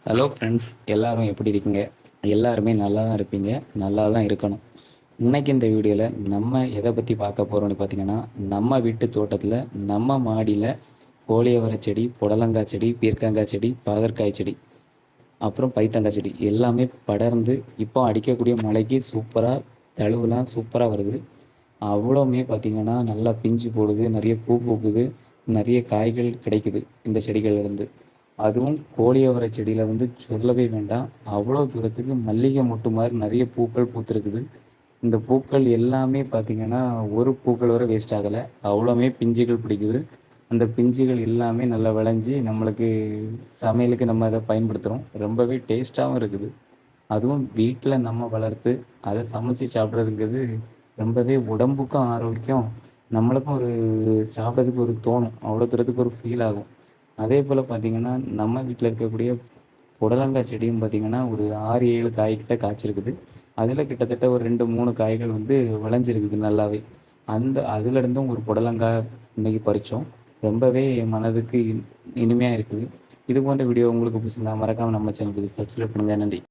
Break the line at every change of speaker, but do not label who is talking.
Hello friends, எல்லாரும் எப்படி இருக்கீங்க? எல்லாருமே நல்லா தான் இருப்பீங்க, நல்லா தான் இருக்கணும். இன்னைக்கு இந்த வீடியோவில் நம்ம எதை பற்றி பார்க்க போகிறோம்னு பார்த்தீங்கன்னா, நம்ம வீட்டு தோட்டத்தில் நம்ம மாடியில் கோழியவரை செடி, புடலங்காய் செடி, பீர்க்கங்காய் செடி, பாகற்காய் செடி, அப்புறம் பைத்தங்காய் செடி எல்லாமே படர்ந்து இப்போ அடிக்கக்கூடிய மழைக்கு சூப்பராக தழுவுலாம் சூப்பராக வருது. அவ்வளோவுமே பார்த்தீங்கன்னா நல்லா பிஞ்சு போடுது, நிறைய பூ பூக்குது, நிறைய காய்கள் கிடைக்குது இந்த செடிகள்லேருந்து. அதுவும் கோழியவரை செடியில் வந்து சொல்லவே வேண்டாம். அவ்வளோ தூரத்துக்கு மல்லிகை மொட்டு மாதிரி நிறைய பூக்கள் பூத்திருக்குது. இந்த பூக்கள் எல்லாமே பார்த்திங்கன்னா ஒரு பூக்கள் வரை வேஸ்ட் ஆகலை. அவ்வளோமே பிஞ்சுகள் பிடிக்குது. அந்த பிஞ்சுகள் எல்லாமே நல்லா விளைஞ்சி நம்மளுக்கு சமையலுக்கு நம்ம அதை பயன்படுத்துகிறோம். ரொம்பவே டேஸ்ட்டாகவும் இருக்குது. அதுவும் வீட்டில் நம்ம வளர்த்து அதை சமைச்சு சாப்பிட்றதுங்கிறது ரொம்பவே உடம்புக்கும் ஆரோக்கியம். நம்மளுக்கும் ஒரு சாப்பிட்றதுக்கு ஒரு தோணும். அவ்வளோ தூரத்துக்கு ஒரு ஃபீல் ஆகும். அதே போல் பார்த்திங்கன்னா நம்ம வீட்டில் இருக்கக்கூடிய புடலங்காய் செடியும் பார்த்திங்கன்னா ஒரு 6-7 காய்கிட்ட காய்ச்சிருக்குது. அதில் கிட்டத்தட்ட ஒரு 2-3 காய்கள் வந்து விளைஞ்சிருக்குது நல்லாவே. அதுலேருந்தும் ஒரு புடலங்காய் இன்றைக்கி பறித்தோம். ரொம்பவே மனதுக்கு இனிமையாக இருக்குது. இது போன்ற வீடியோ உங்களுக்கு பிடிச்சிருந்தா மறக்காமல் நம்ம சேனலுக்கு சப்ஸ்கிரைப் பண்ணுங்கள். நன்றி.